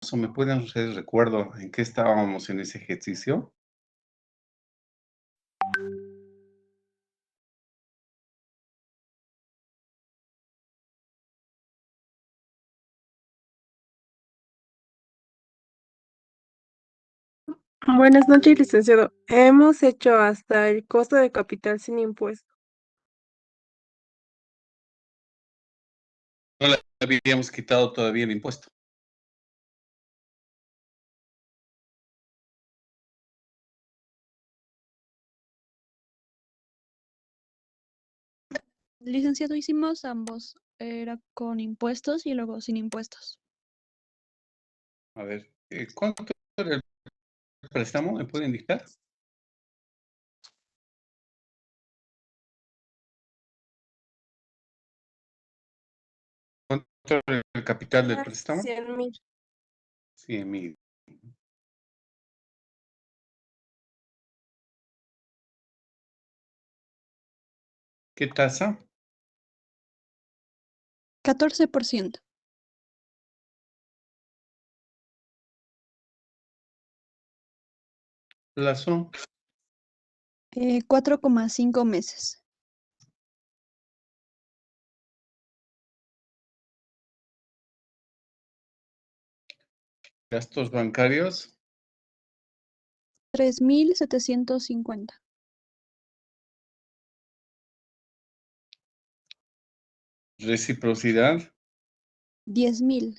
o me pueden hacer recuerdo en qué estábamos en ese ejercicio? Buenas noches, licenciado. Hemos hecho hasta el costo de capital sin impuesto. No le habíamos quitado todavía el impuesto. Licenciado, hicimos ambos. Era con impuestos y luego sin impuestos. A ver, ¿cuánto era el préstamo? ¿Me puede indicar? ¿Cuánto era el capital del préstamo? 100,000. 100,000. ¿Qué tasa? 14%. Plazo. 4,5 meses. Gastos bancarios. 3,750. Reciprocidad. 10,000.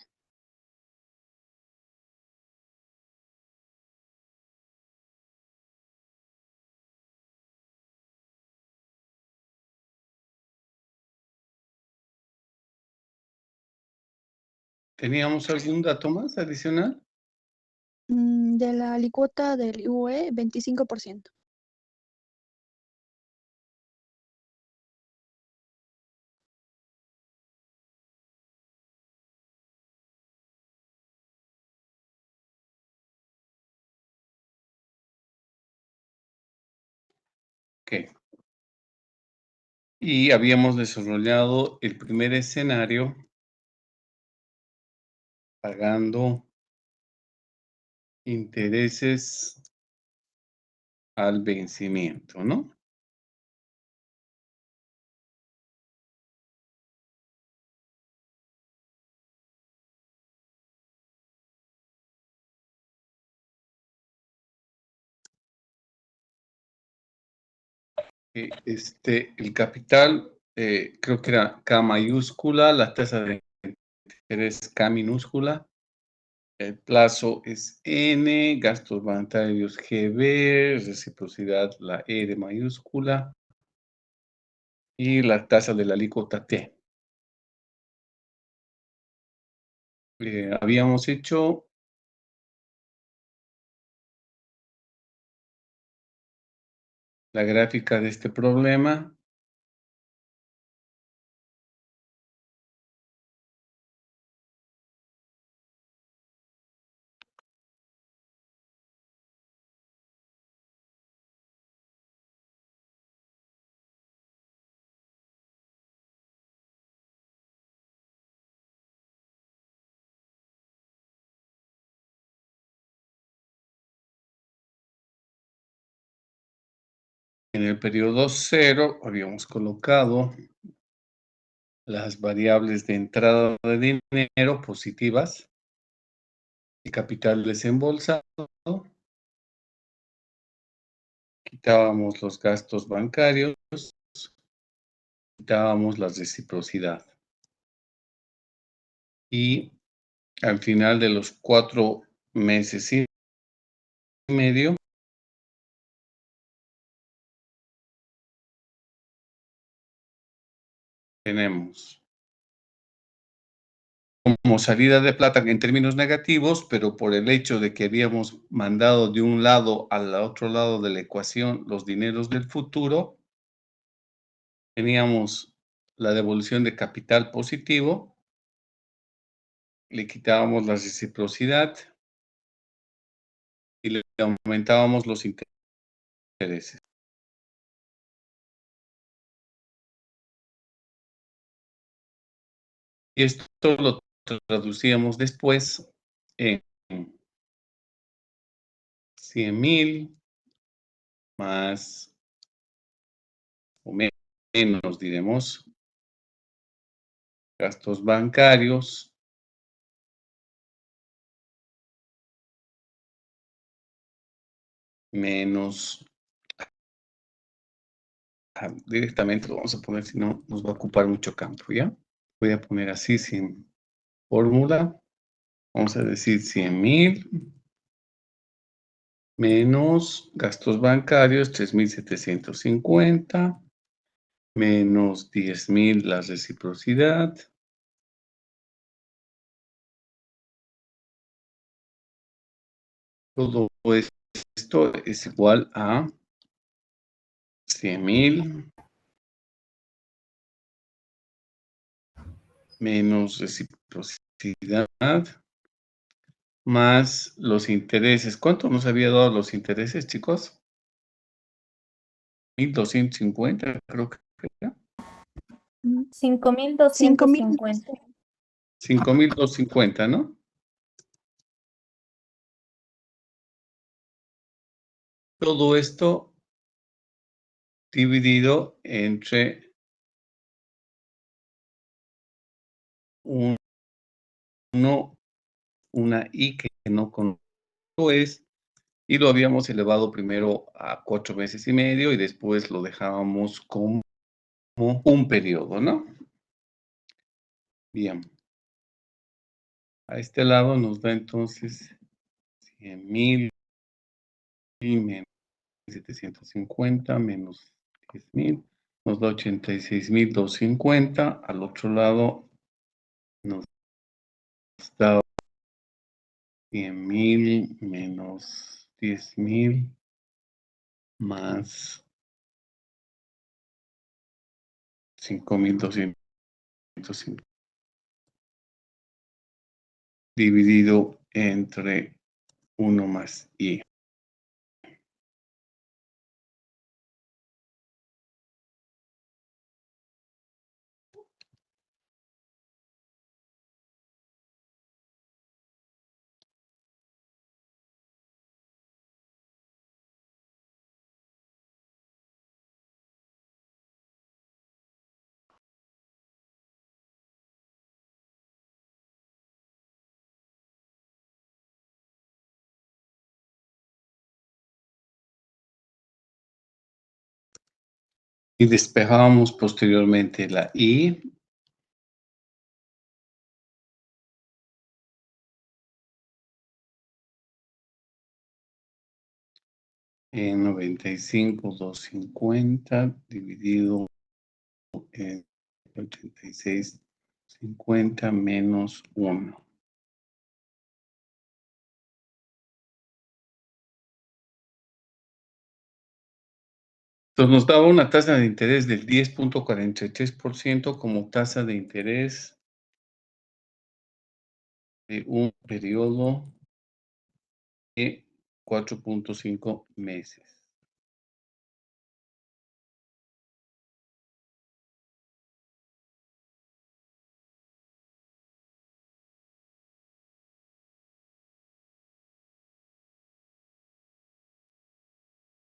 ¿Teníamos algún dato más adicional? De la alícuota del UE, 25%. Ok. Y habíamos desarrollado el primer escenario pagando intereses al vencimiento, ¿no? El capital, creo que era K mayúscula, la tasa de interés K minúscula, el plazo es N, gastos bancarios GB, reciprocidad la R mayúscula y la tasa de la alícuota T. Habíamos hecho la gráfica de este problema. En el periodo 0 habíamos colocado las variables de entrada de dinero positivas, el capital desembolsado, quitábamos los gastos bancarios, quitábamos la reciprocidad. Y al final de los 4 meses y medio, tenemos como salida de plata en términos negativos, pero por el hecho de que habíamos mandado de un lado al otro lado de la ecuación los dineros del futuro, teníamos la devolución de capital positivo, le quitábamos la reciprocidad y le aumentábamos los intereses. Y esto lo traducíamos después en 100,000 más o menos, diremos, gastos bancarios menos, directamente lo vamos a poner, si no nos va a ocupar mucho campo, ¿ya? Voy a poner así sin fórmula. Vamos a decir 100,000 menos gastos bancarios, 3,750, menos 10,000 la reciprocidad. Todo esto es igual a 100,000 menos reciprocidad más los intereses. ¿Cuánto nos había dado los intereses, chicos? 1,250, creo que era. 5.250. 5,250, ¿no? Todo esto dividido entre una y que no conozco es, y lo habíamos elevado primero a 4,5 meses y después lo dejábamos como un periodo, ¿no? Bien. A este lado nos da entonces 100,000 menos 750 menos 10,000, nos da 86,250. Al otro lado nos da 100,000 menos 10,000 más 5,250 dividido entre 1 más y. Y despejamos posteriormente la y. En 95,250 dividido en 86,50 menos 1. Entonces nos daba una tasa de interés del 10,43% como tasa de interés de un periodo de 4,5 meses.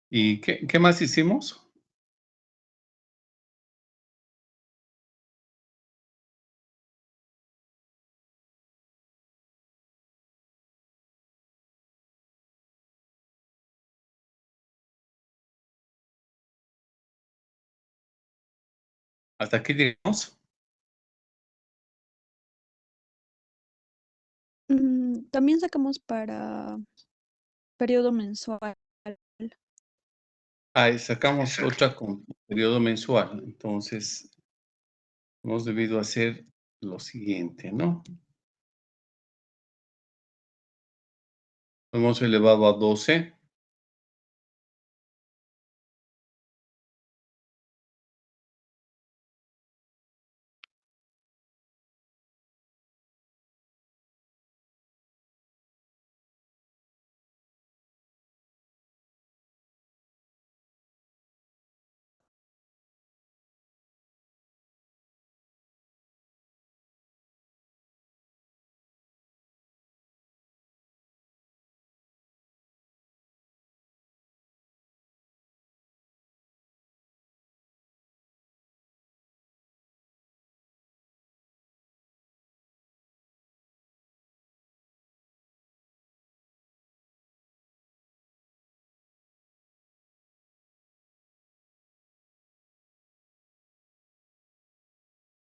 ¿Y qué más hicimos? Hasta aquí llegamos. También sacamos para periodo mensual. Ahí sacamos otra con periodo mensual. Entonces, hemos debido hacer lo siguiente, ¿no? Lo hemos elevado a 12.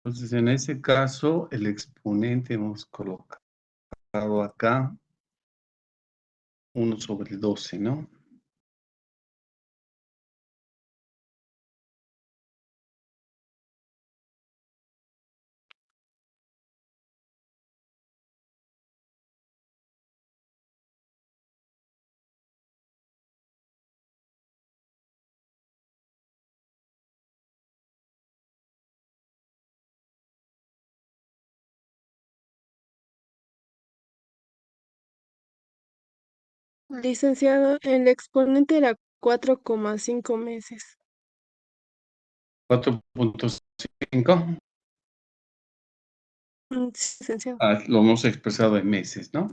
Entonces, en ese caso, el exponente hemos colocado acá 1/12, ¿no? Licenciado, el exponente era 4,5 meses. 4.5. Sí, licenciado. Lo hemos expresado en meses, ¿no?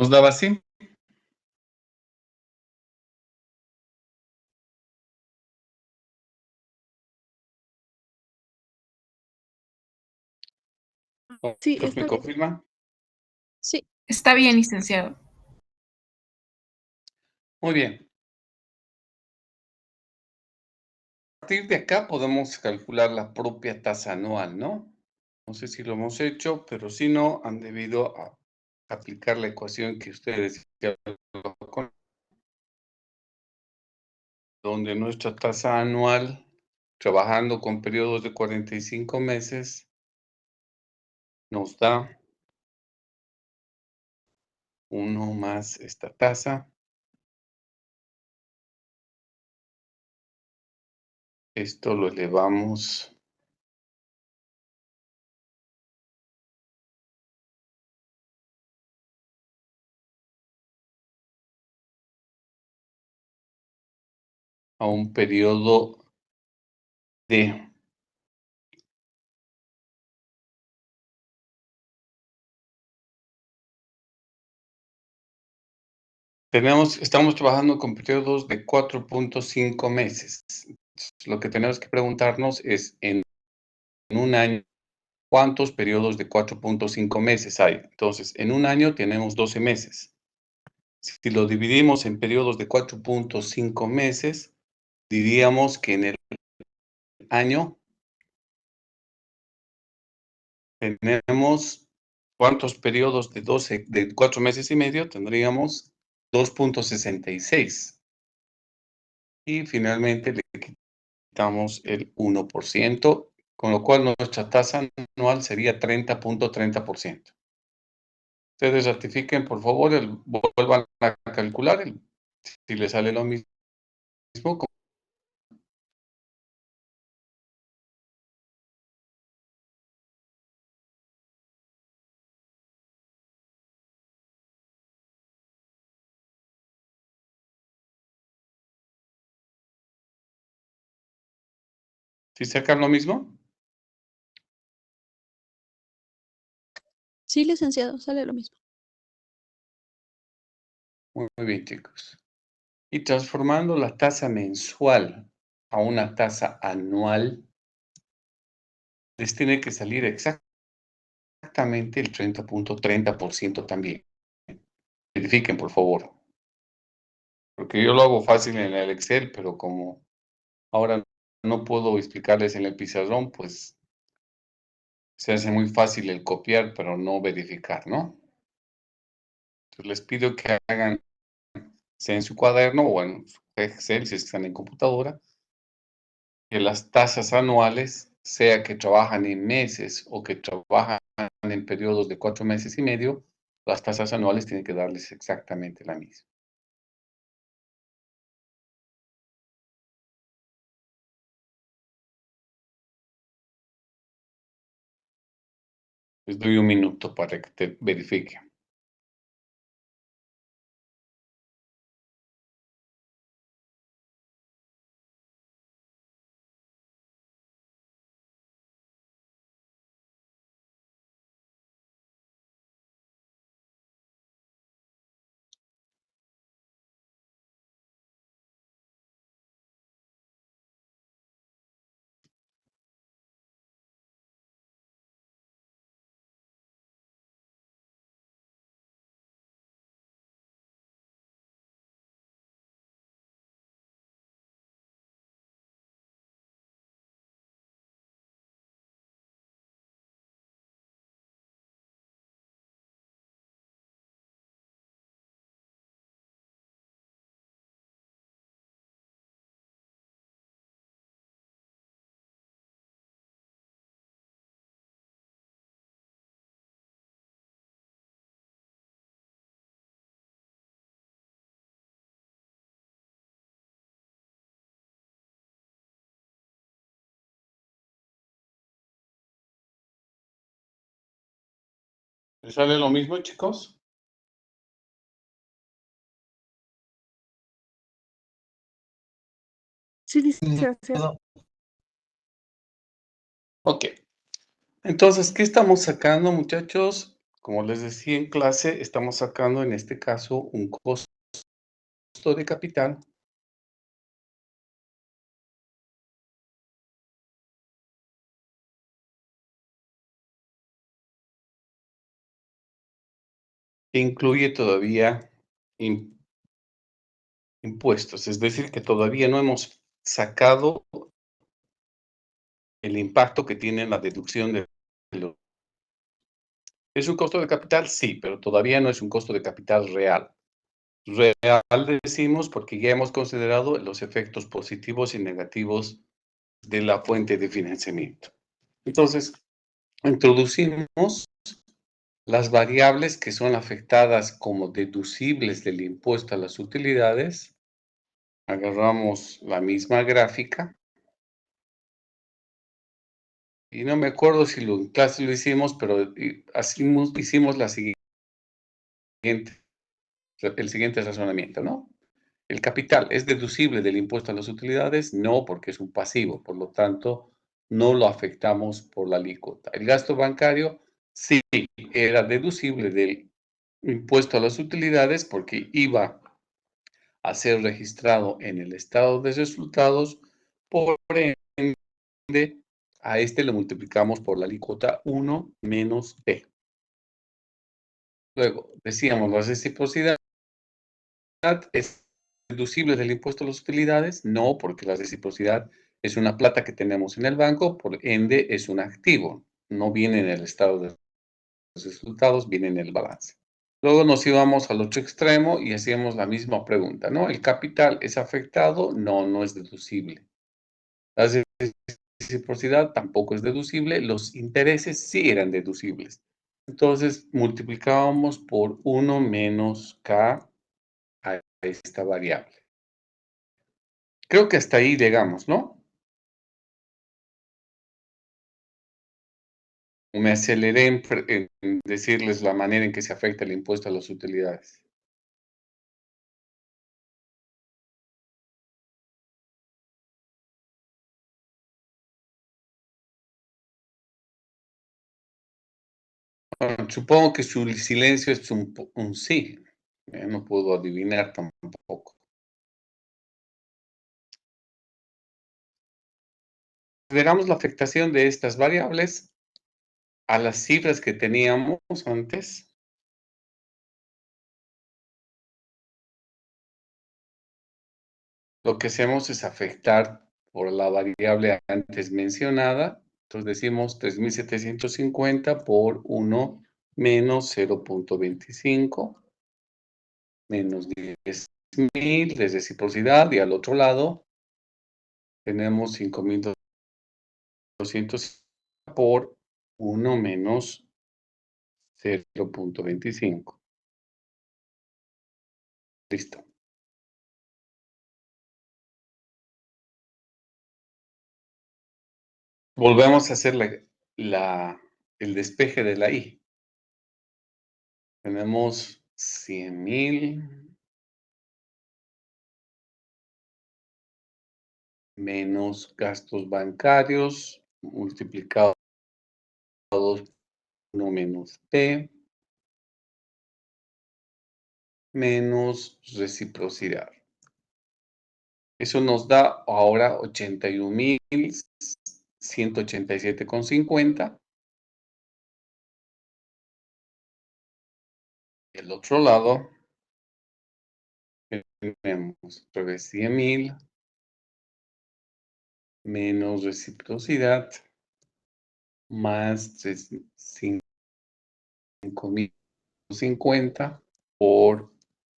¿Nos daba así? Sí, ¿Otros me está bien. confirman? Sí, Está bien, licenciado. Muy bien. A partir de acá podemos calcular la propia tasa anual, ¿no? No sé si lo hemos hecho, pero si no, han debido aplicar la ecuación que ustedes ya lo conocen, donde nuestra tasa anual, trabajando con periodos de 45 meses, nos da 1 más esta tasa. Esto lo elevamos a un periodo de estamos trabajando con periodos de 4.5 meses. Lo que tenemos que preguntarnos es, en un año, ¿cuántos periodos de 4.5 meses hay? Entonces, en un año tenemos 12 meses. Si lo dividimos en periodos de 4.5 meses, diríamos que en el año tenemos, ¿cuántos periodos de 4 meses y medio? Tendríamos 2.66. Y finalmente le quitamos el 1%, con lo cual nuestra tasa anual sería 30.30%. Ustedes ratifiquen, por favor, vuelvan a calcular si les sale lo mismo. ¿Si sacan lo mismo? sí, licenciado, sale lo mismo. Muy bien, chicos. Y transformando la tasa mensual a una tasa anual, les tiene que salir exactamente el 30.30% también. Verifiquen, por favor. Porque yo lo hago fácil en el Excel, pero como ahora no puedo explicarles en el pizarrón, pues se hace muy fácil el copiar, pero no verificar, ¿no? Entonces les pido que hagan, sea en su cuaderno o en su Excel, si están en computadora, que las tasas anuales, sea que trabajan en meses o que trabajan en periodos de 4 meses y medio, las tasas anuales tienen que darles exactamente la misma. Les doy un minuto para que te verifiquen. ¿Les sale lo mismo, chicos? Sí, licenciado. Ok. Entonces, ¿qué estamos sacando, muchachos? Como les decía en clase, estamos sacando en este caso un costo de capital que incluye todavía impuestos, es decir, que todavía no hemos sacado el impacto que tiene la deducción de los... ¿Es un costo de capital? Sí, pero todavía no es un costo de capital real. Real decimos porque ya hemos considerado los efectos positivos y negativos de la fuente de financiamiento. Entonces, introducimos las variables que son afectadas como deducibles del impuesto a las utilidades. Agarramos la misma gráfica. Y no me acuerdo si en clase lo hicimos, pero hicimos el siguiente razonamiento, ¿no? ¿El capital es deducible del impuesto a las utilidades? No, porque es un pasivo, por lo tanto, no lo afectamos por la alícuota. El gasto bancario sí era deducible del impuesto a las utilidades porque iba a ser registrado en el estado de resultados, por ende, a este lo multiplicamos por la alícuota 1 menos P. Luego, decíamos, la reciprocidad es deducible del impuesto a las utilidades. No, porque la reciprocidad es una plata que tenemos en el banco, por ende es un activo. No viene en el estado de resultados, viene en el balance. Luego nos íbamos al otro extremo y hacíamos la misma pregunta, ¿no? ¿El capital es afectado? No, no es deducible. La reciprocidad tampoco es deducible. Los intereses sí eran deducibles. Entonces multiplicábamos por 1 menos K a esta variable. Creo que hasta ahí llegamos, ¿no? Me aceleré en decirles la manera en que se afecta el impuesto a las utilidades. Bueno, supongo que su silencio es un sí. No puedo adivinar tampoco. Consideramos la afectación de estas variables a las cifras que teníamos antes. Lo que hacemos es afectar por la variable antes mencionada. Entonces decimos 3.750 por 1 menos 0.25 menos 10.000 de reciprocidad, y al otro lado tenemos 5.200 por 1 menos 0.25. Listo. Volvemos a hacer el despeje de la I. Tenemos 100.000 menos gastos bancarios multiplicados por 1 menos P menos reciprocidad. Eso nos da ahora 81.187,50. Del otro lado tenemos 100.000 menos reciprocidad más 5.050 por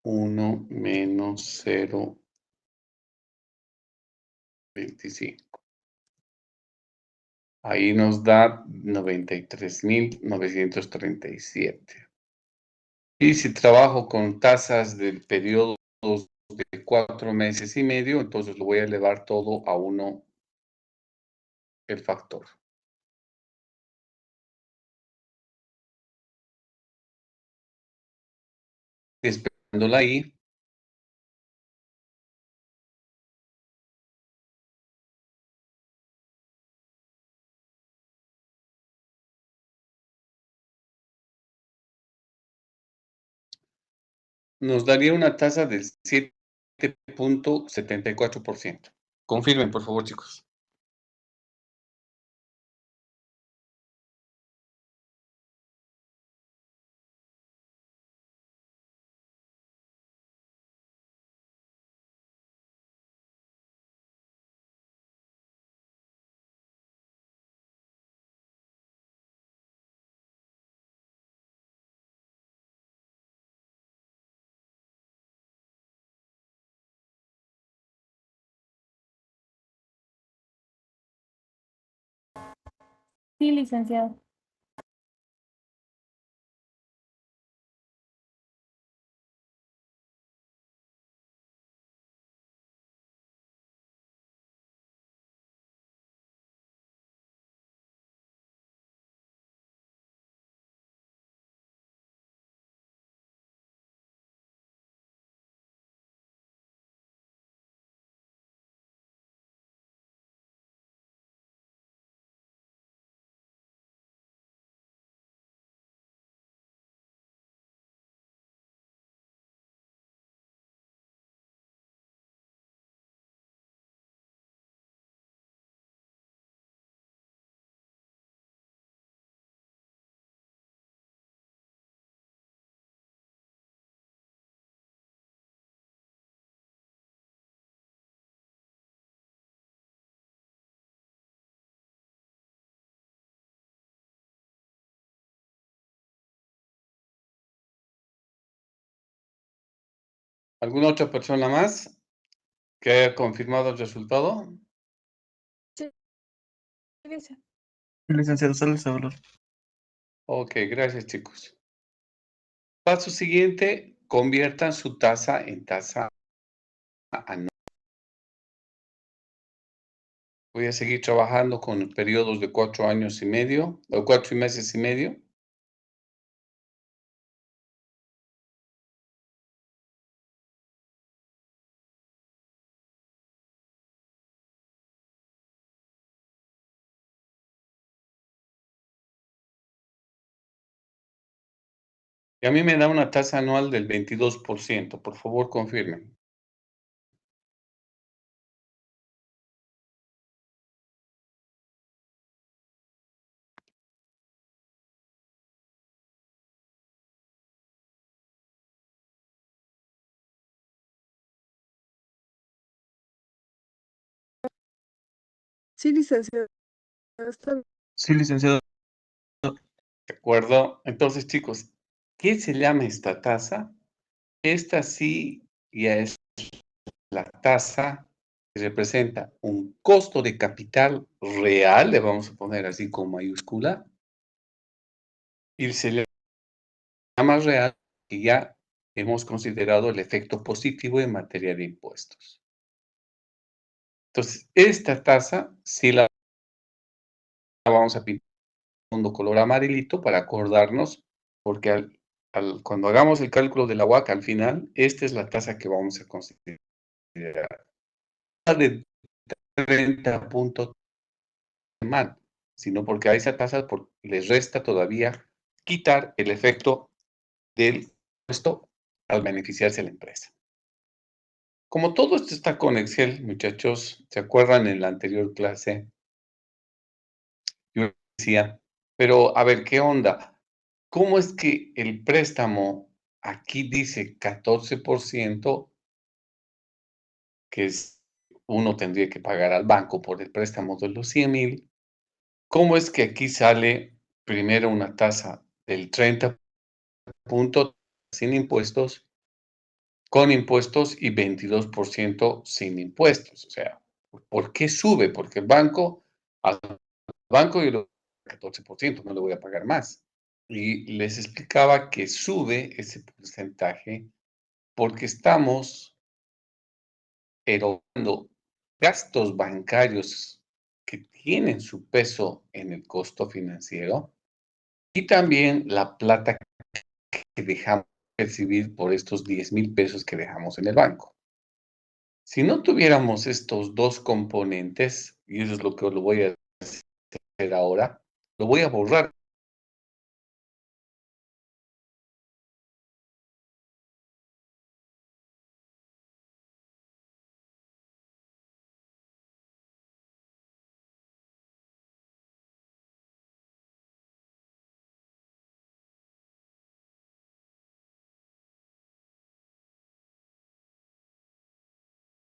1 menos 0.25. Ahí nos da 93.937. Y si trabajo con tasas de periodos de 4 meses y medio, entonces lo voy a elevar todo a 1 el factor. esperándola ahí. Nos daría una tasa del 7.74%. Confirmen, por favor, chicos. Sí, licenciado. ¿Alguna otra persona más que haya confirmado el resultado? Sí, licenciado. Licenciado Salazar. Ok, gracias, chicos. Paso siguiente, conviertan su tasa en tasa anual. Voy a seguir trabajando con periodos de 4 años y medio, o 4 meses y medio. Y a mí me da una tasa anual del 22%. Por favor, confirmen. Sí, licenciado. Está bien. Sí, licenciado. ¿De acuerdo? Entonces, chicos, ¿qué se llama esta tasa? Esta sí ya es la tasa que representa un costo de capital real, le vamos a poner así con mayúscula, y se llama real que ya hemos considerado el efecto positivo en materia de impuestos. Entonces, esta tasa sí la vamos a pintar fondo color amarillito para acordarnos, porque cuando hagamos el cálculo de la UAC al final, esta es la tasa que vamos a considerar. De 30 puntos mal, sino porque a esa tasa les resta todavía quitar el efecto del impuesto al beneficiarse la empresa. Como todo esto está con Excel, muchachos, ¿se acuerdan en la anterior clase? Yo decía, pero a ver, ¿qué onda? ¿Cómo es que el préstamo aquí dice 14%, que uno tendría que pagar al banco por el préstamo de los 100,000? ¿Cómo es que aquí sale primero una tasa del 30% sin impuestos, con impuestos y 22% sin impuestos? O sea, ¿por qué sube? Porque al banco yo le doy 14%, no le voy a pagar más. Y les explicaba que sube ese porcentaje porque estamos erogando gastos bancarios que tienen su peso en el costo financiero y también la plata que dejamos percibir por estos 10,000 pesos que dejamos en el banco. Si no tuviéramos estos dos componentes, y eso es lo que lo voy a hacer ahora, lo voy a borrar.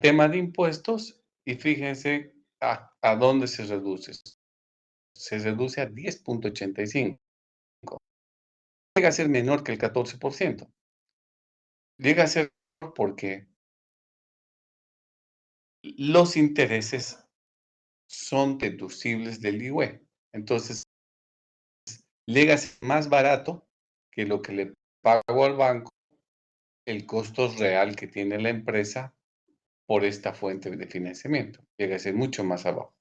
Tema de impuestos, y fíjense a dónde se reduce. Se reduce a 10,85. Llega a ser menor que el 14%. Llega a ser porque los intereses son deducibles del IVA. Entonces, llega a ser más barato que lo que le pago al banco, el costo real que tiene la empresa por esta fuente de financiamiento. Llega a ser mucho más abajo.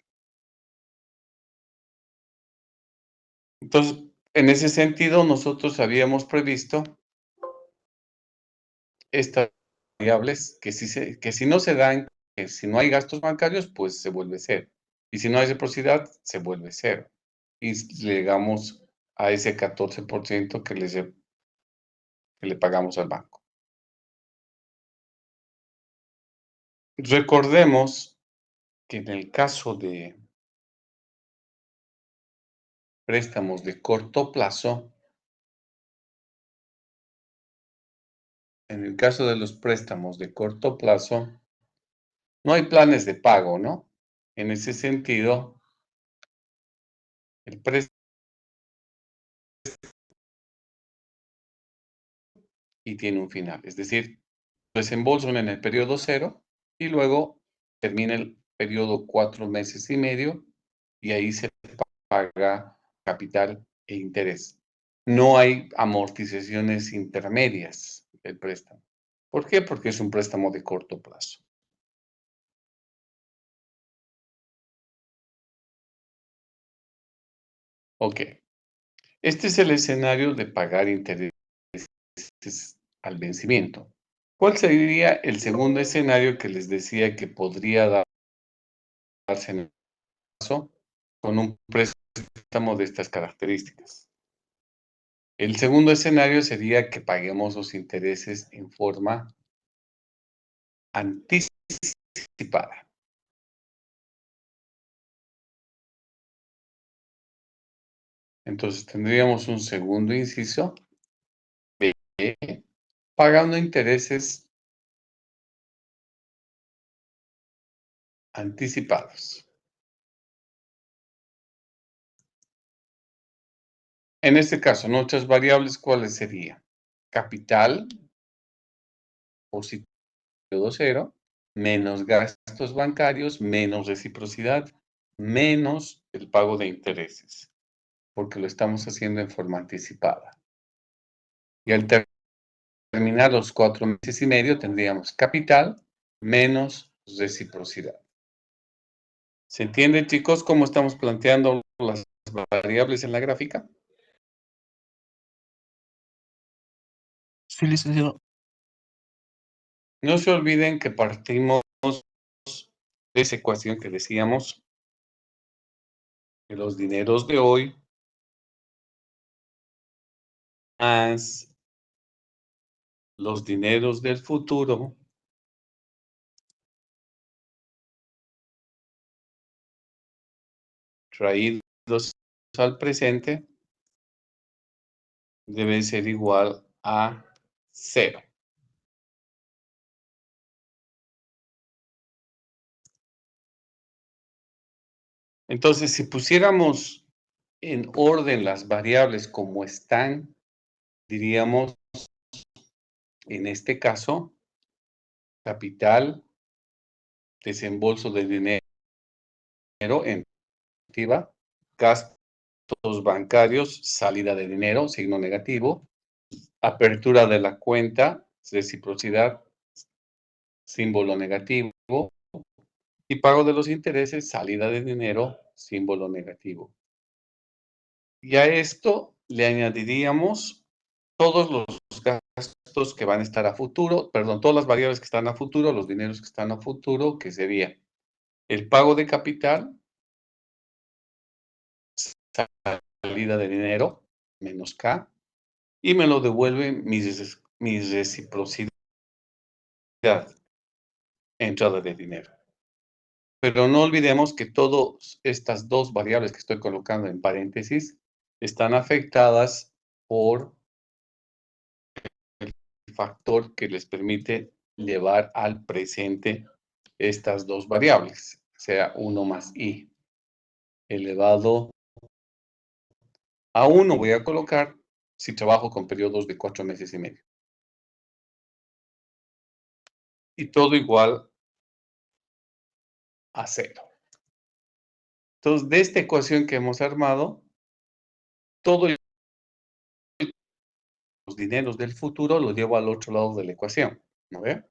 Entonces, en ese sentido, nosotros habíamos previsto estas variables que si no se dan, que si no hay gastos bancarios, pues se vuelve cero. Y si no hay reciprocidad, se vuelve cero. Y llegamos a ese 14% que le pagamos al banco. Recordemos que en el caso de préstamos de corto plazo, en el caso de los préstamos de corto plazo, no hay planes de pago, ¿no? En ese sentido, el préstamo y tiene un final. Es decir, desembolsan en el periodo 0 y luego termina el periodo 4 meses y medio y ahí se paga capital e interés. No hay amortizaciones intermedias del préstamo. ¿Por qué? Porque es un préstamo de corto plazo. Ok. Este es el escenario de pagar intereses al vencimiento. ¿Cuál sería el segundo escenario que les decía que podría darse en el caso con un préstamo de estas características? El segundo escenario sería que paguemos los intereses en forma anticipada. Entonces tendríamos un segundo inciso de pagando intereses anticipados. En este caso, nuestras variables, ¿cuáles serían? Capital positivo 0, menos gastos bancarios, menos reciprocidad, menos el pago de intereses, porque lo estamos haciendo en forma anticipada. Y al terminar los 4 meses y medio tendríamos capital menos reciprocidad. ¿Se entiende, chicos, cómo estamos planteando las variables en la gráfica? Sí, licenciado. No se olviden que partimos de esa ecuación que decíamos, que los dineros de hoy más los dineros del futuro traídos al presente debe ser igual a 0. Entonces, si pusiéramos en orden las variables como están, diríamos, en este caso, capital, desembolso de dinero en activa, gastos bancarios, salida de dinero, signo negativo, apertura de la cuenta, reciprocidad, símbolo negativo, y pago de los intereses, salida de dinero, símbolo negativo. Y a esto le añadiríamos todos los gastos impuestos que van a estar a futuro, perdón, todas las variables que están a futuro, los dineros que están a futuro, que sería el pago de capital, salida de dinero, menos K, y me lo devuelven mi reciprocidad, entrada de dinero. Pero no olvidemos que todas estas dos variables que estoy colocando en paréntesis están afectadas por el factor que les permite llevar al presente estas dos variables, sea 1 más i elevado a 1 voy a colocar si trabajo con periodos de 4 meses y medio. Y todo igual a 0. Entonces, de esta ecuación que hemos armado, todos los dineros del futuro los llevo al otro lado de la ecuación, ¿no ve?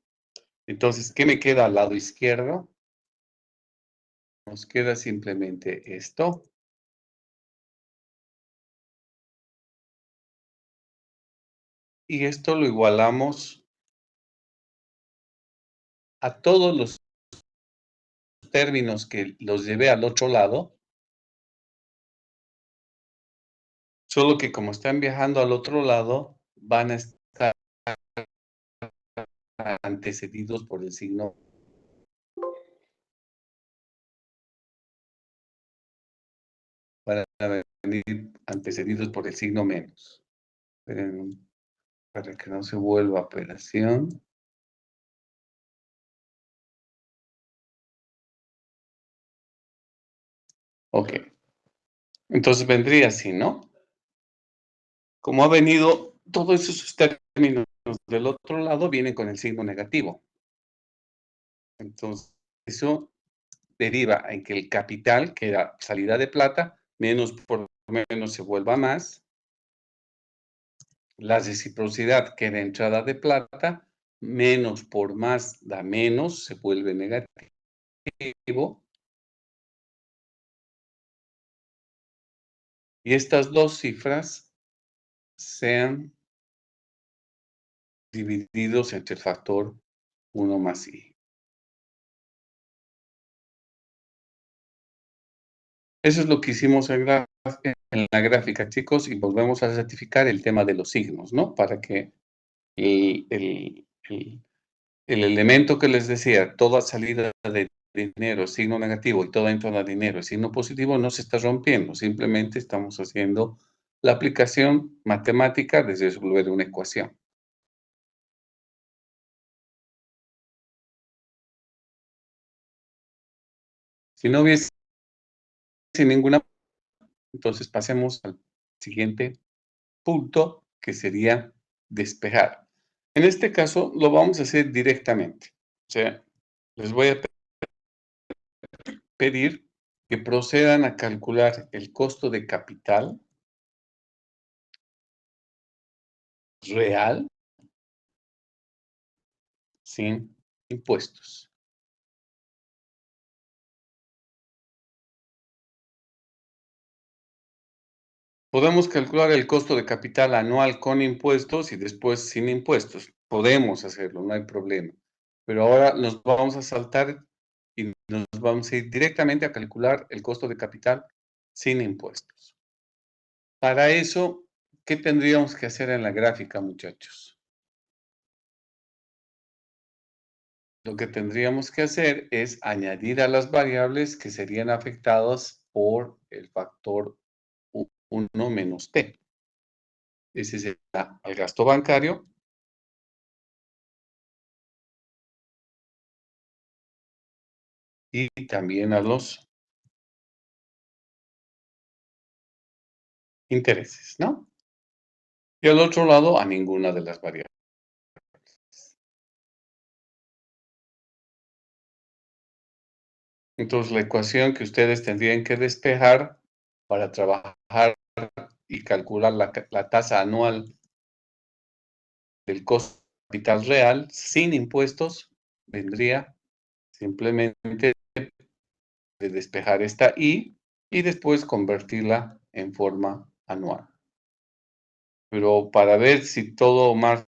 Entonces, ¿qué me queda al lado izquierdo? Nos queda simplemente esto. Y esto lo igualamos a todos los términos que los llevé al otro lado. Solo que como están viajando al otro lado, van a estar antecedidos por el signo. Van a venir antecedidos por el signo menos. Esperen, para que no se vuelva operación. Ok. Entonces vendría así, ¿no? Como ha venido, todos esos términos del otro lado vienen con el signo negativo. Entonces, eso deriva en que el capital, que era salida de plata, menos por menos se vuelva más. La reciprocidad, que era entrada de plata, menos por más da menos, se vuelve negativo. Y estas dos cifras sean divididos entre el factor 1 más i. Eso es lo que hicimos en la gráfica, chicos, y volvemos a certificar el tema de los signos, ¿no? Para que el elemento que les decía, toda salida de dinero es signo negativo y toda entrada de dinero es signo positivo, no se está rompiendo, simplemente estamos haciendo la aplicación matemática de resolver una ecuación. Si no hubiese ninguna, entonces pasemos al siguiente punto, que sería despejar. En este caso, lo vamos a hacer directamente. O sea, les voy a pedir que procedan a calcular el costo de capital real sin impuestos. Podemos calcular el costo de capital anual con impuestos y después sin impuestos. Podemos hacerlo, no hay problema. Pero ahora nos vamos a saltar y nos vamos a ir directamente a calcular el costo de capital sin impuestos. Para eso, ¿qué tendríamos que hacer en la gráfica, muchachos? Lo que tendríamos que hacer es añadir a las variables que serían afectadas por el factor 1 menos t. Ese será el gasto bancario. Y también a los intereses, ¿no? Y al otro lado, a ninguna de las variables. Entonces, la ecuación que ustedes tendrían que despejar para trabajar y calcular la tasa anual del costo de capital real sin impuestos vendría simplemente de despejar esta i y después convertirla en forma anual. Pero para ver si todo marcha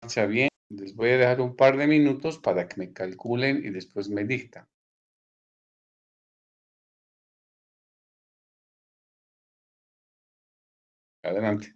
marcha bien. Les voy a dejar un par de minutos para que me calculen y después me dictan. Adelante.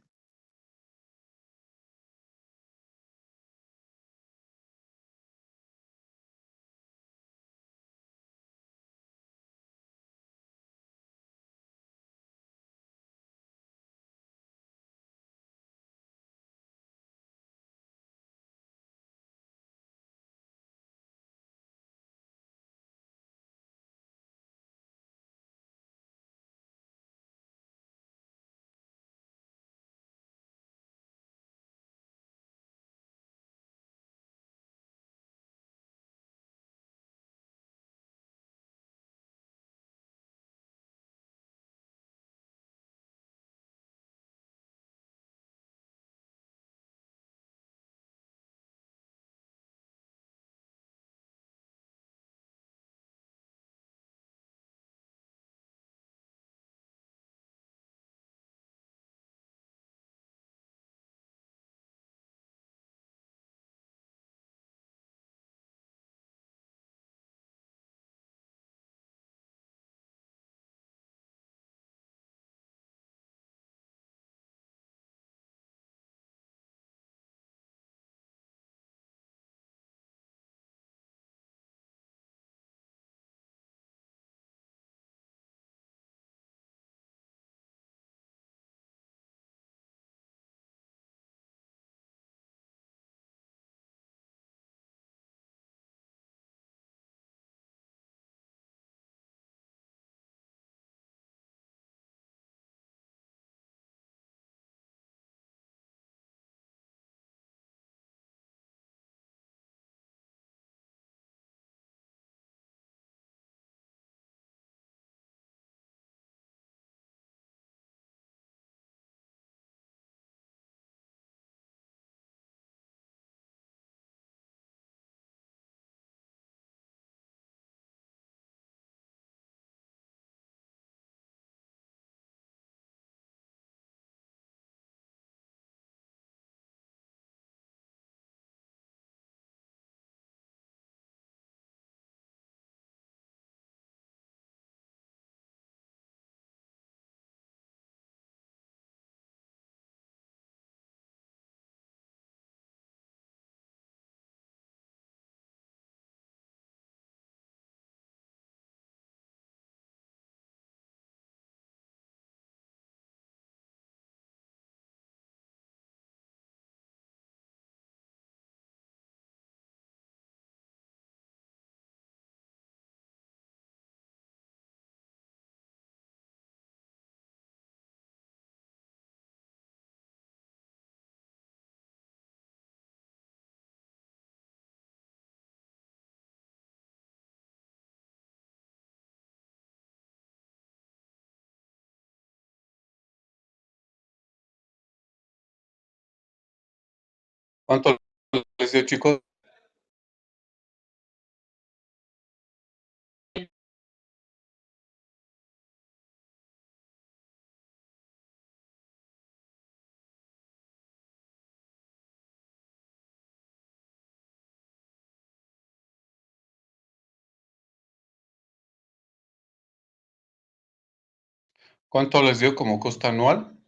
¿Cuánto les dio, chicos? ¿Cuánto les dio como costo anual?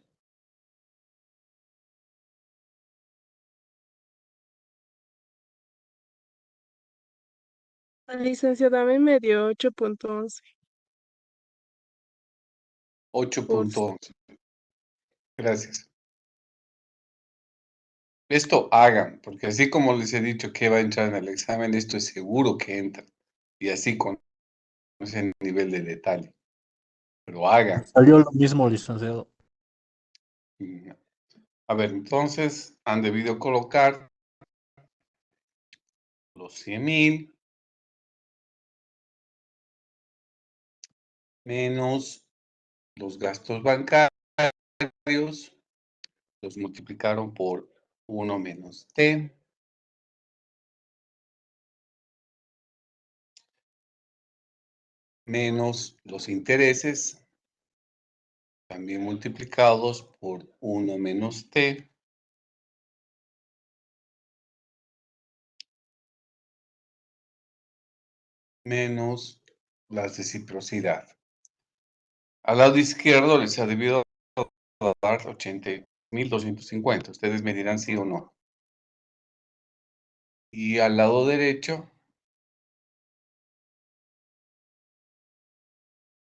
Licenciado, a mí me dio 8.11 por 8.11. Gracias. Esto hagan, porque así como les he dicho que va a entrar en el examen, esto es seguro que entra. Y así con ese nivel de detalle. Pero hagan. Salió lo mismo, licenciado. A ver, entonces han debido colocar los 100,000 menos los gastos bancarios, los multiplicaron por 1 menos T, menos los intereses, también multiplicados por 1 menos T, menos la reciprocidad. Al lado izquierdo les ha debido dar 80.250. Ustedes me dirán sí o no. Y al lado derecho,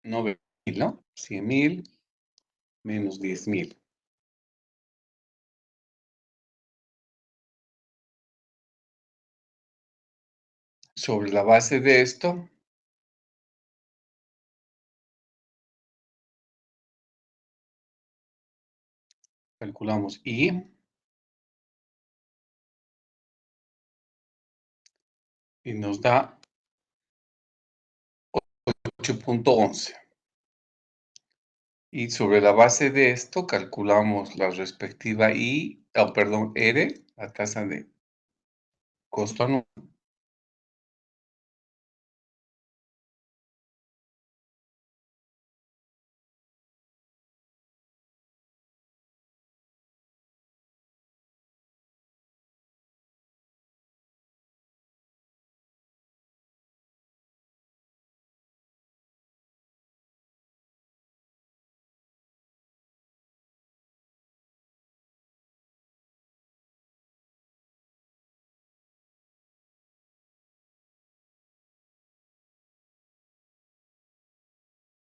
9.000, ¿no? 100.000 menos 10.000. Sobre la base de esto, calculamos I. Y nos da 8.11. Y sobre la base de esto calculamos la respectiva R, la tasa de costo anual.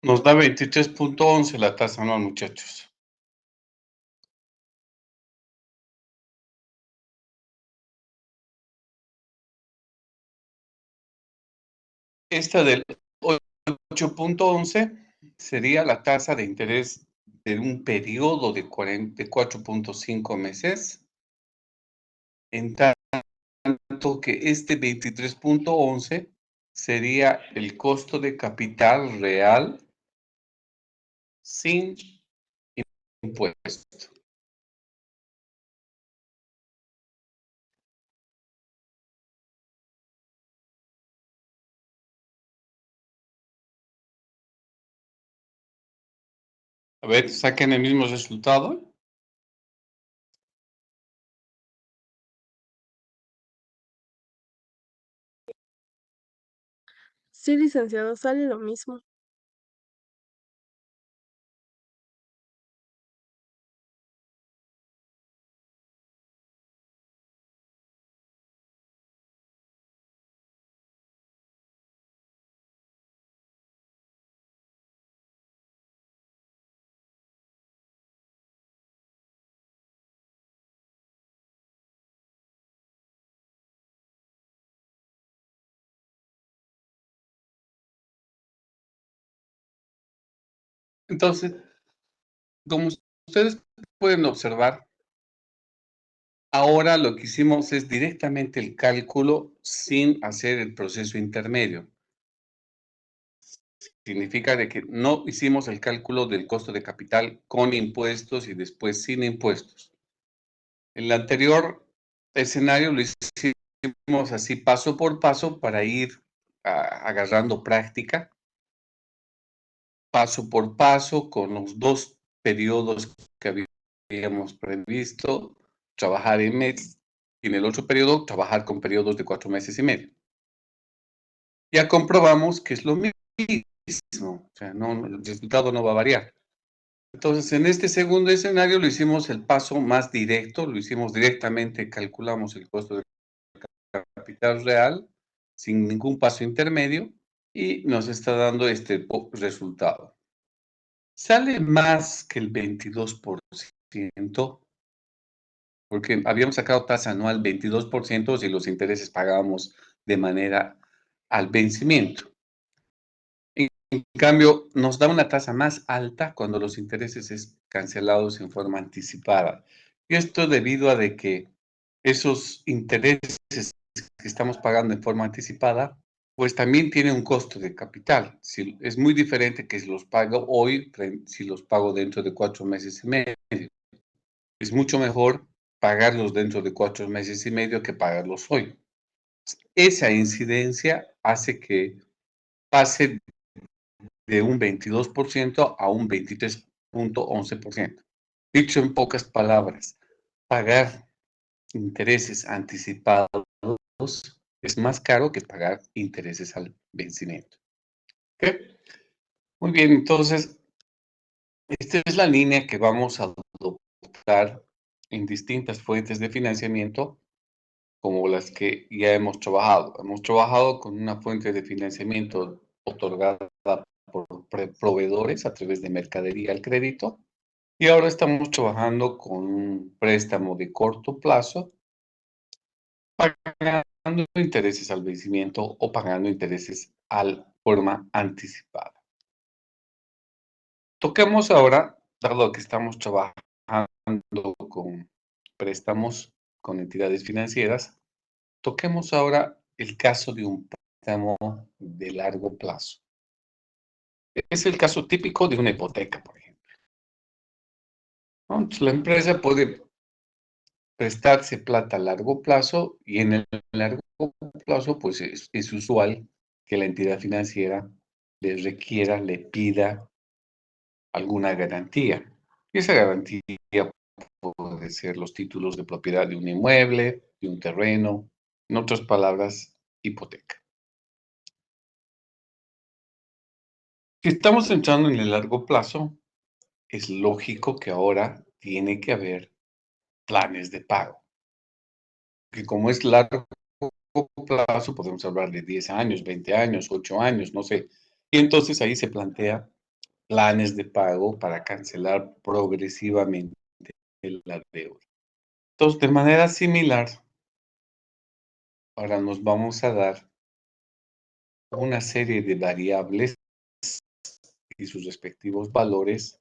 Nos da 23.11 la tasa anual, muchachos. Esta del 8.11 sería la tasa de interés de un periodo de 4.5 meses, en tanto que este 23.11 sería el costo de capital real sin impuesto. A ver, saquen el mismo resultado. Sí, licenciado, sale lo mismo. Entonces, como ustedes pueden observar, ahora lo que hicimos es directamente el cálculo sin hacer el proceso intermedio. Significa de que no hicimos el cálculo del costo de capital con impuestos y después sin impuestos. En el anterior escenario lo hicimos así paso por paso para ir agarrando práctica, paso por paso, con los dos periodos que habíamos previsto, trabajar en mes, y en el otro periodo trabajar con periodos de 4 meses y medio. Ya comprobamos que es lo mismo, o sea, el resultado no va a variar. Entonces, en este segundo escenario lo hicimos el paso más directo, lo hicimos directamente, calculamos el costo de capital real, sin ningún paso intermedio, y nos está dando este resultado. Sale más que el 22%, porque habíamos sacado tasa anual 22% si los intereses pagábamos de manera al vencimiento. En cambio, nos da una tasa más alta cuando los intereses es cancelados en forma anticipada. Y esto debido a de que esos intereses que estamos pagando en forma anticipada, pues también tiene un costo de capital. Es muy diferente que si los pago hoy, si los pago dentro de 4 meses y medio. Es mucho mejor pagarlos dentro de 4 meses y medio que pagarlos hoy. Esa incidencia hace que pase de un 22% a un 23.11%. Dicho en pocas palabras, pagar intereses anticipados es más caro que pagar intereses al vencimiento. ¿Ok? Muy bien, entonces, esta es la línea que vamos a adoptar en distintas fuentes de financiamiento, como las que ya hemos trabajado. Hemos trabajado con una fuente de financiamiento otorgada por proveedores a través de mercadería al crédito, y ahora estamos trabajando con un préstamo de corto plazo, pagando intereses al vencimiento o pagando intereses al forma anticipada. Toquemos ahora, dado que estamos trabajando con préstamos con entidades financieras, toquemos ahora el caso de un préstamo de largo plazo. Es el caso típico de una hipoteca, por ejemplo. Entonces, la empresa puede prestarse plata a largo plazo y en el largo plazo, pues es usual que la entidad financiera le requiera, le pida alguna garantía. Y esa garantía puede ser los títulos de propiedad de un inmueble, de un terreno, en otras palabras, hipoteca. Si estamos entrando en el largo plazo, es lógico que ahora tiene que haber planes de pago. Que como es largo plazo, podemos hablar de 10 años, 20 años, 8 años, no sé. Y entonces ahí se plantea planes de pago para cancelar progresivamente la deuda. Entonces, de manera similar, ahora nos vamos a dar una serie de variables y sus respectivos valores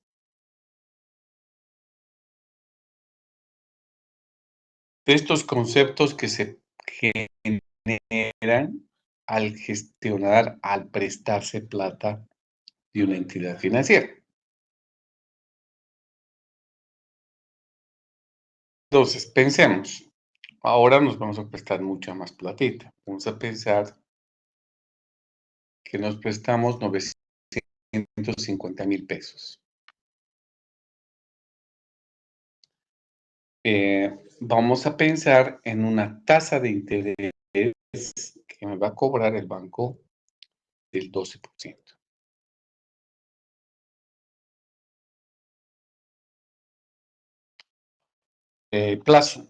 de estos conceptos que se generan al gestionar, al prestarse plata de una entidad financiera. Entonces, pensemos, ahora nos vamos a prestar mucha más platita. Vamos a pensar que nos prestamos 950,000 pesos. Vamos a pensar en una tasa de interés que me va a cobrar el banco del 12%. Plazo.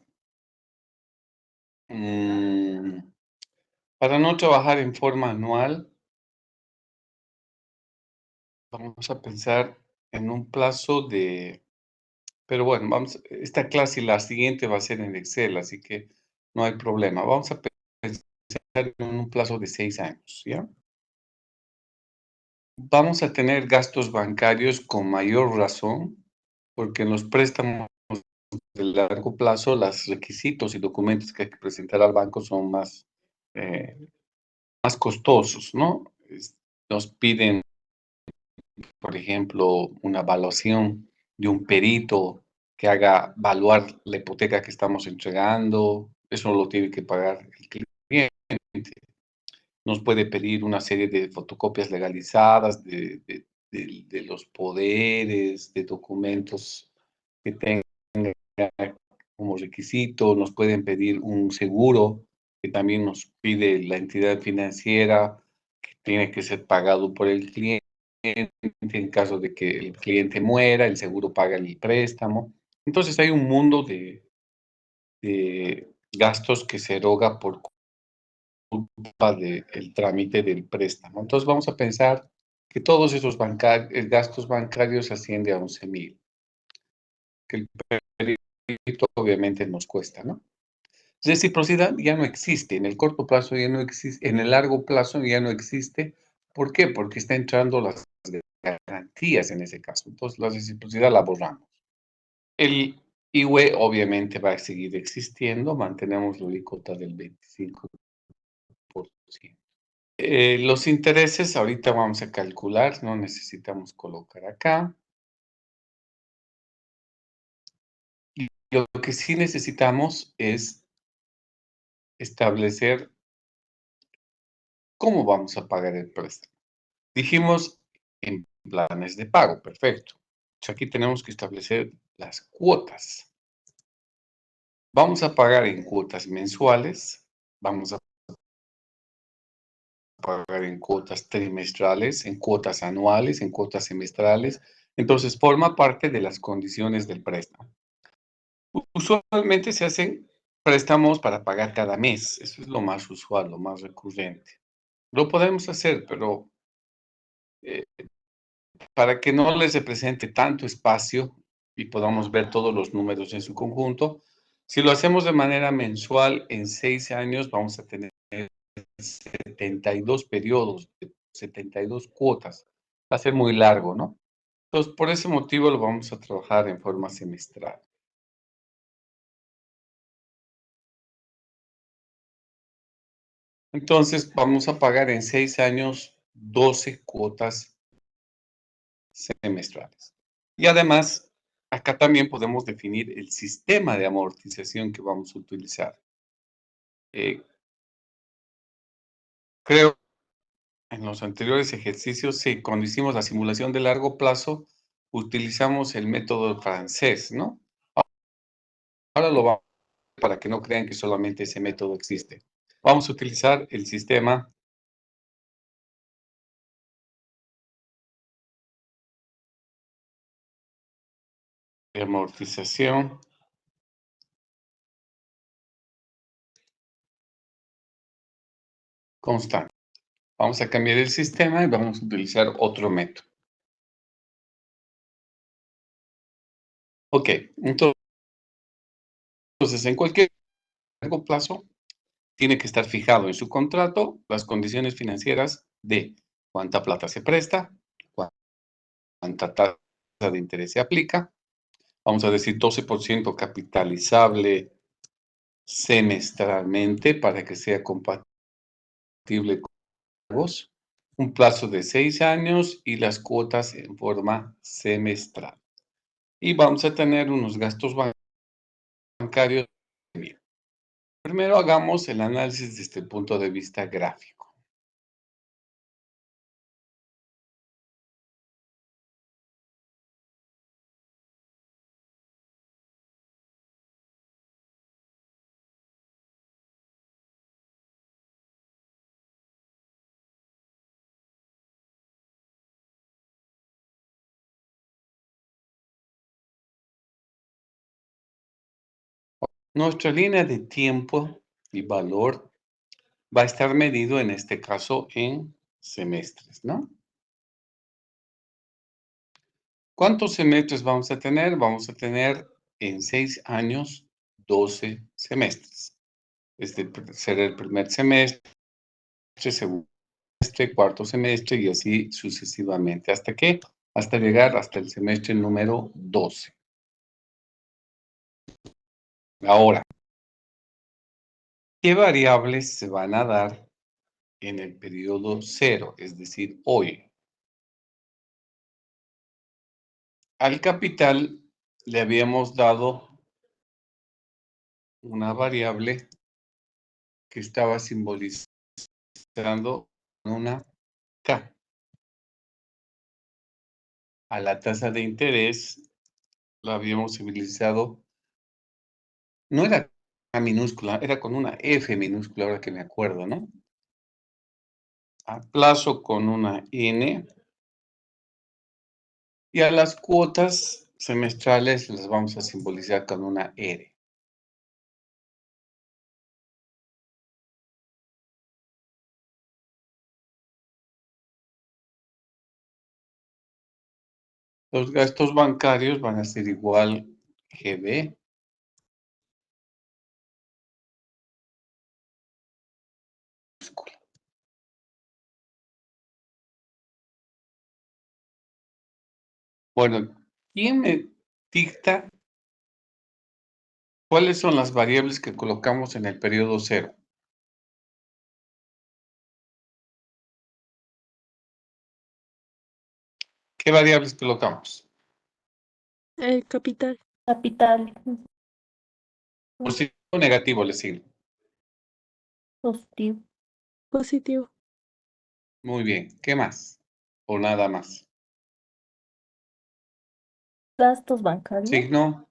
Para no trabajar en forma anual, vamos a pensar en un plazo de... Pero bueno, esta clase y la siguiente va a ser en Excel, así que no hay problema. Vamos a pensar en un plazo de 6 años, ¿ya? Vamos a tener gastos bancarios con mayor razón, porque en los préstamos de largo plazo, los requisitos y documentos que hay que presentar al banco son más costosos, ¿no? Nos piden, por ejemplo, una evaluación de un perito que haga evaluar la hipoteca que estamos entregando. Eso lo tiene que pagar el cliente. Nos puede pedir una serie de fotocopias legalizadas de los poderes, de documentos que tengan como requisito. Nos pueden pedir un seguro que también nos pide la entidad financiera, que tiene que ser pagado por el cliente. En caso de que el cliente muera, el seguro paga el préstamo. Entonces hay un mundo de gastos que se eroga por culpa del trámite del préstamo. Entonces vamos a pensar que todos esos gastos bancarios ascienden a 11,000, que el crédito obviamente nos cuesta, ¿no? Reciprocidad ya no existe, en el corto plazo ya no existe, en el largo plazo ya no existe. ¿Por qué? Porque está entrando las garantías en ese caso. Entonces la reciprocidad la borramos. El IWE obviamente va a seguir existiendo, mantenemos la alícuota del 25%. Los intereses ahorita vamos a calcular, no necesitamos colocar acá. Y lo que sí necesitamos es establecer cómo vamos a pagar el préstamo. Dijimos en planes de pago, perfecto. Entonces aquí tenemos que establecer las cuotas. Vamos a pagar en cuotas mensuales, vamos a pagar en cuotas trimestrales, en cuotas anuales, en cuotas semestrales. Entonces, forma parte de las condiciones del préstamo. Usualmente se hacen préstamos para pagar cada mes. Eso es lo más usual, lo más recurrente. Lo podemos hacer, pero para que no les represente tanto espacio y podamos ver todos los números en su conjunto, si lo hacemos de manera mensual, en 6 años vamos a tener 72 periodos, 72 cuotas. Va a ser muy largo, ¿no? Entonces, por ese motivo lo vamos a trabajar en forma semestral. Entonces, vamos a pagar en 6 años 12 cuotas semestrales. Y además, acá también podemos definir el sistema de amortización que vamos a utilizar. Creo en los anteriores ejercicios, sí, cuando hicimos la simulación de largo plazo, utilizamos el método francés, ¿no? Ahora lo vamos a ver para que no crean que solamente ese método existe. Vamos a utilizar el sistema de amortización constante. Vamos a cambiar el sistema y vamos a utilizar otro método. Ok, entonces en cualquier largo plazo tiene que estar fijado en su contrato las condiciones financieras de cuánta plata se presta, cuánta tasa de interés se aplica. Vamos a decir 12% capitalizable semestralmente para que sea compatible con pagos, un plazo de 6 años y las cuotas en forma semestral. Y vamos a tener unos gastos bancarios. Primero hagamos el análisis desde el punto de vista gráfico. Nuestra línea de tiempo y valor va a estar medido en este caso en semestres, ¿no? ¿Cuántos semestres vamos a tener? Vamos a tener en 6 años 12 semestres. Este será el primer semestre, segundo semestre, cuarto semestre y así sucesivamente. ¿Hasta qué? Hasta llegar hasta el semestre número 12. Ahora, ¿qué variables se van a dar en el periodo 0? Es decir, hoy. Al capital le habíamos dado una variable que estaba simbolizando una K. A la tasa de interés la habíamos civilizado, no era K minúscula, era con una F minúscula, ahora que me acuerdo, ¿no? A plazo con una N. Y a las cuotas semestrales las vamos a simbolizar con una R. Los gastos bancarios van a ser igual GB. Bueno, ¿quién me dicta cuáles son las variables que colocamos en el periodo 0? ¿Qué variables colocamos? El capital Capital. Positivo o negativo, le signo. Positivo. positivo. Muy bien. ¿Qué más? O nada más. Gastos bancarios. Signo,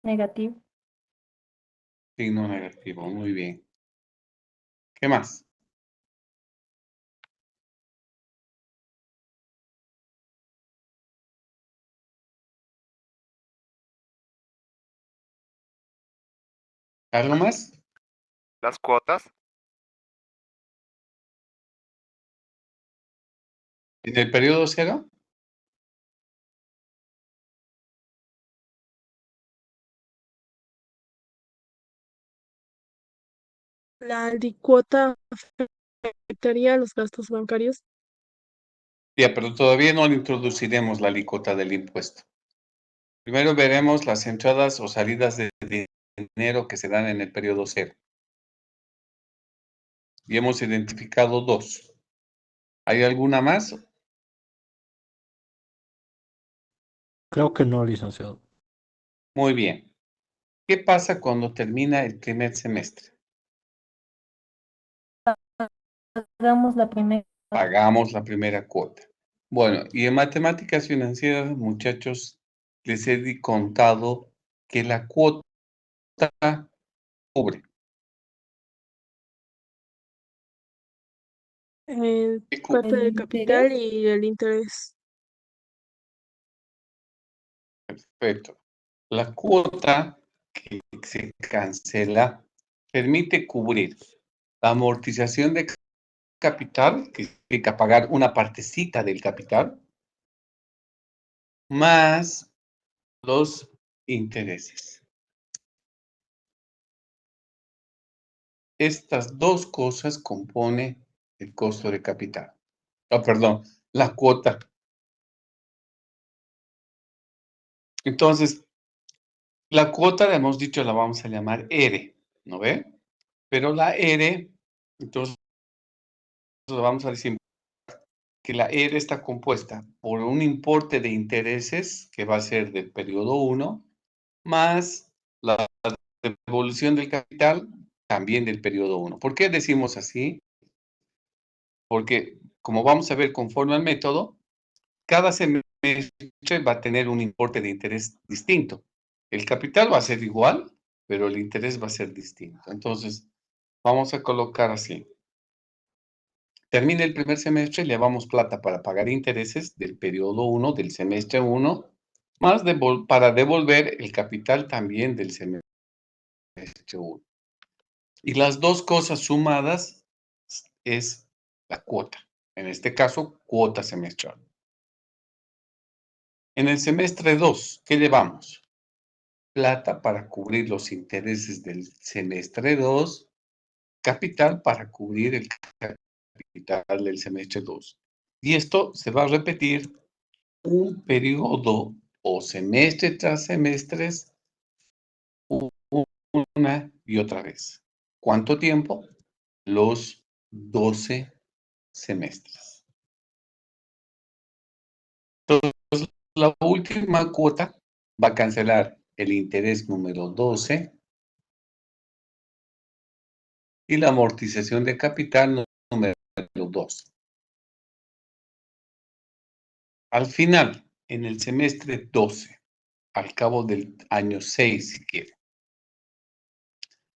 Negativo. signo negativo. Muy bien. ¿Qué más? ¿Algo más? Las cuotas. ¿En el periodo cero? La alicuota afectaría a los gastos bancarios. Ya, pero todavía no le introduciremos la alícuota del impuesto. Primero veremos las entradas o salidas de dinero que se dan en el periodo cero. Y hemos identificado dos. ¿Hay alguna más? Creo que no, licenciado. Muy bien. ¿Qué pasa cuando termina el primer semestre? Hagamos la primera. Pagamos la primera cuota. Bueno, y en matemáticas financieras, muchachos, les he contado que la cuota cubre. ¿Qué cubre? Parte de ¿El capital interés? y el interés. Perfecto. La cuota que se cancela permite cubrir la amortización de capital, que significa pagar una partecita del capital, más los intereses. Estas dos cosas componen el costo de capital. Oh, perdón, la cuota. Entonces, la cuota, le hemos dicho, la vamos a llamar R, ¿no ve? Pero la R, entonces, vamos a decir que la R está compuesta por un importe de intereses que va a ser del periodo 1, más la devolución del capital también del periodo 1. ¿Por qué decimos así? Porque, como vamos a ver conforme al método, cada semestre va a tener un importe de interés distinto. El capital va a ser igual, pero el interés va a ser distinto. Entonces, vamos a colocar así. Termina el primer semestre, llevamos plata para pagar intereses del periodo 1, del semestre 1, más para devolver el capital también del semestre 1. Y las dos cosas sumadas es la cuota. En este caso, cuota semestral. En el semestre 2, ¿qué llevamos? Plata para cubrir los intereses del semestre 2, capital para cubrir el capital del semestre 2. Y esto se va a repetir un periodo o semestre tras semestres, una y otra vez. ¿Cuánto tiempo? Los 12 semestres. Entonces, la última cuota va a cancelar el interés número 12 y la amortización de capital número 2. Al final, en el semestre 12, al cabo del año 6, si quiere.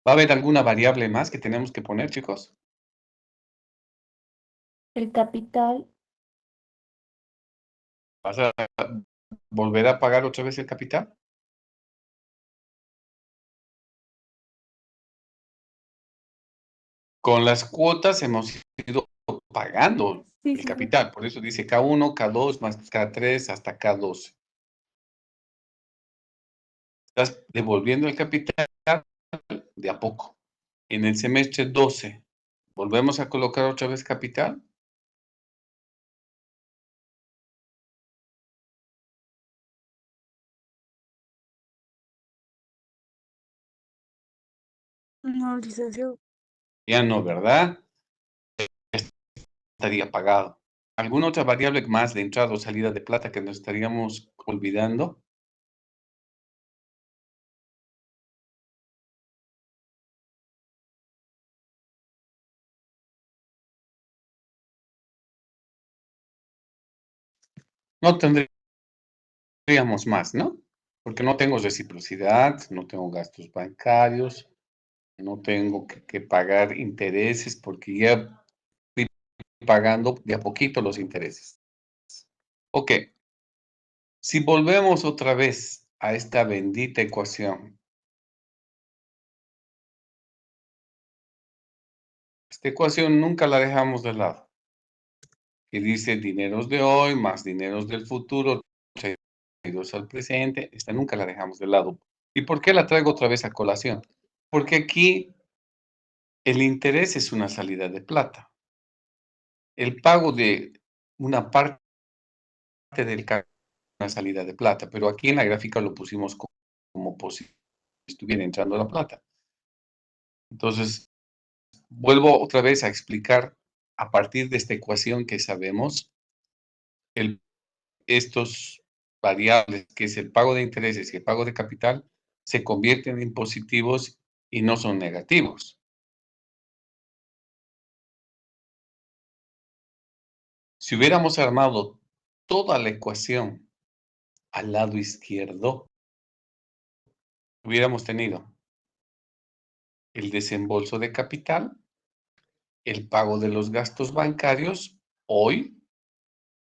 ¿Va a haber alguna variable más que tenemos que poner, chicos? El capital. ¿Vas a volver a pagar otra vez el capital? Con las cuotas hemos ido pagando Sí, el sí, sí. capital. Por eso dice K1, K2 más K3 hasta K12. Estás devolviendo el capital de a poco. En el semestre 12, ¿volvemos a colocar otra vez capital? No, licenciado. Ya no, ¿verdad? Estaría pagado. ¿Alguna otra variable más de entrada o salida de plata que nos estaríamos olvidando? No tendríamos más, ¿no? Porque no tengo reciprocidad, no tengo gastos bancarios, no tengo que pagar intereses porque ya fui pagando de a poquito los intereses. Ok, si volvemos otra vez a esta bendita ecuación, Esta ecuación nunca la dejamos de lado. Que dice dineros de hoy más dineros del futuro traídos al presente. Esta nunca la dejamos de lado. ¿Y por qué la traigo otra vez a colación? Porque aquí el interés es una salida de plata. El pago de una parte del cargo es una salida de plata, pero aquí en la gráfica lo pusimos como si estuviera entrando la plata. Entonces, vuelvo otra vez a explicar a partir de esta ecuación que sabemos, estos variables, que es el pago de intereses y el pago de capital, se convierten en positivos y no son negativos. Si hubiéramos armado toda la ecuación al lado izquierdo, hubiéramos tenido el desembolso de capital, el pago de los gastos bancarios hoy,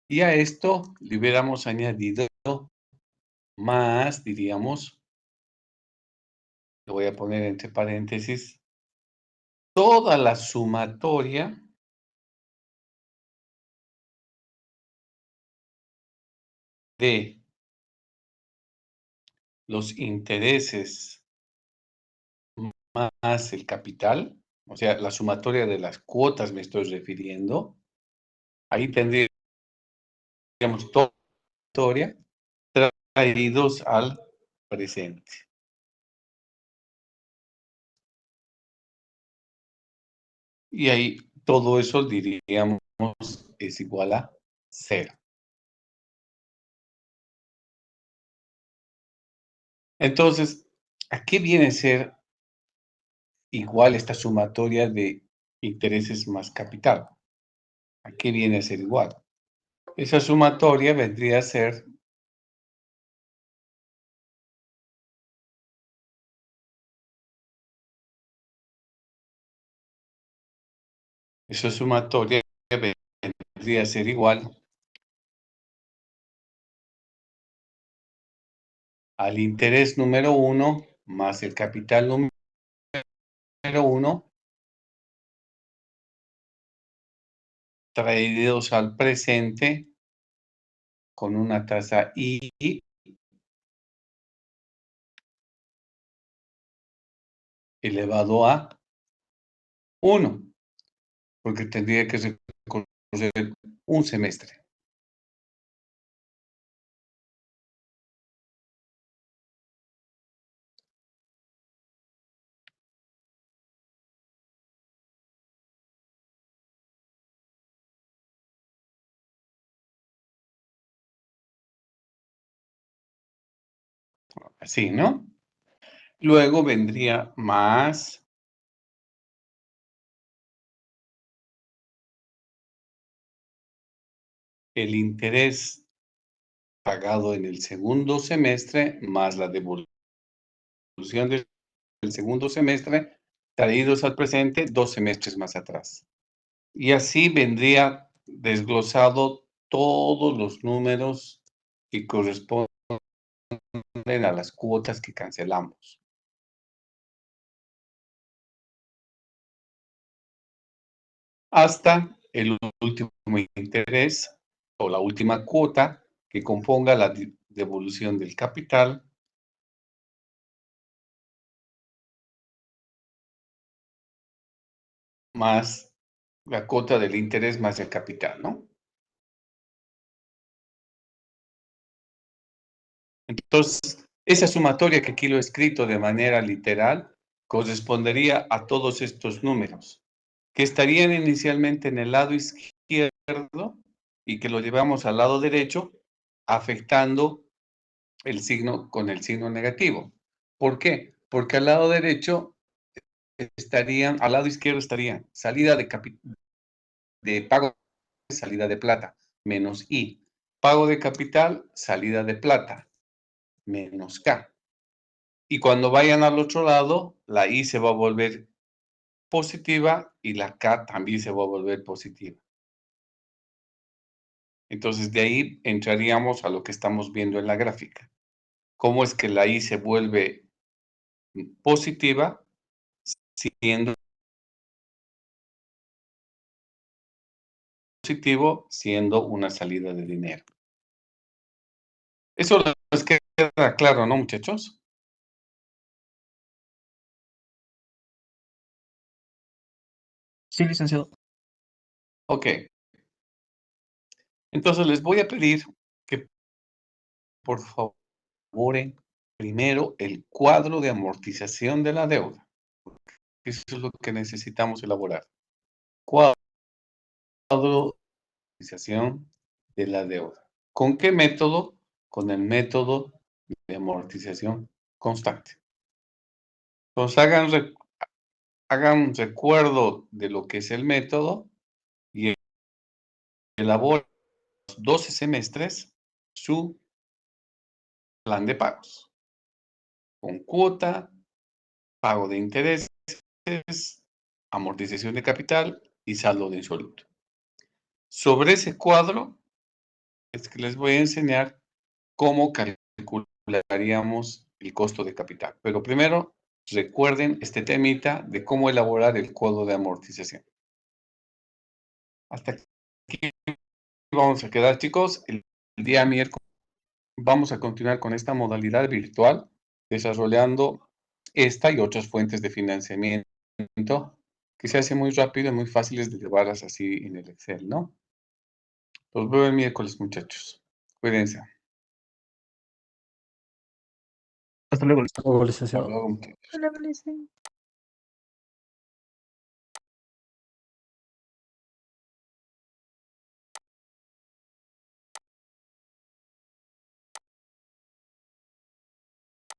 y a esto le hubiéramos añadido más, diríamos, lo voy a poner entre paréntesis, toda la sumatoria de los intereses más el capital, o sea, la sumatoria de las cuotas me estoy refiriendo, ahí tendríamos toda la sumatoria traídos al presente. Y ahí todo eso diríamos es igual a 0. Entonces, ¿a qué viene a ser igual esta sumatoria de intereses más capital? ¿A qué viene a ser igual? Esa sumatoria vendría a ser vendría a ser igual al interés número 1 más el capital número 1 traídos al presente con una tasa I elevado a 1, porque tendría que recorrer un semestre. Así, ¿no? Luego vendría más el interés pagado en el segundo semestre más la devolución del segundo semestre traídos al presente 2 semestres más atrás. Y así vendría desglosado todos los números que corresponden a las cuotas que cancelamos. Hasta el último interés o la última cuota que componga la devolución del capital más la cuota del interés más el capital, ¿no? Entonces, esa sumatoria que aquí lo he escrito de manera literal correspondería a todos estos números, que estarían inicialmente en el lado izquierdo y que lo llevamos al lado derecho, afectando el signo con el signo negativo. ¿Por qué? Porque al lado derecho al lado izquierdo estarían salida de pago, salida de plata, menos I. Pago de capital, salida de plata, menos K. Y cuando vayan al otro lado, la I se va a volver positiva y la K también se va a volver positiva. Entonces, de ahí entraríamos a lo que estamos viendo en la gráfica. ¿Cómo es que la I se vuelve positiva siendo positivo, siendo una salida de dinero. Eso les queda claro, ¿no, muchachos? Sí, licenciado. Ok. Entonces les voy a pedir que por favor primero el cuadro de amortización de la deuda. Eso es lo que necesitamos elaborar. Cuadro de amortización de la deuda. ¿Con qué método? Con el método de amortización constante. Entonces hagan recuerdo de lo que es el método y elaboren los 12 semestres su plan de pagos. Con cuota, pago de intereses, amortización de capital y saldo de insoluto. Sobre ese cuadro es que les voy a enseñar cómo calcularíamos el costo de capital. Pero primero, recuerden este temita de cómo elaborar el cuadro de amortización. Hasta aquí vamos a quedar, chicos. El día miércoles vamos a continuar con esta modalidad virtual, desarrollando esta y otras fuentes de financiamiento que se hace muy rápido y muy fáciles de llevarlas así en el Excel, ¿no? Los veo el miércoles, muchachos. Cuídense. Hasta luego, Hasta licenciado. luego, muchachos. Hola, Blessing.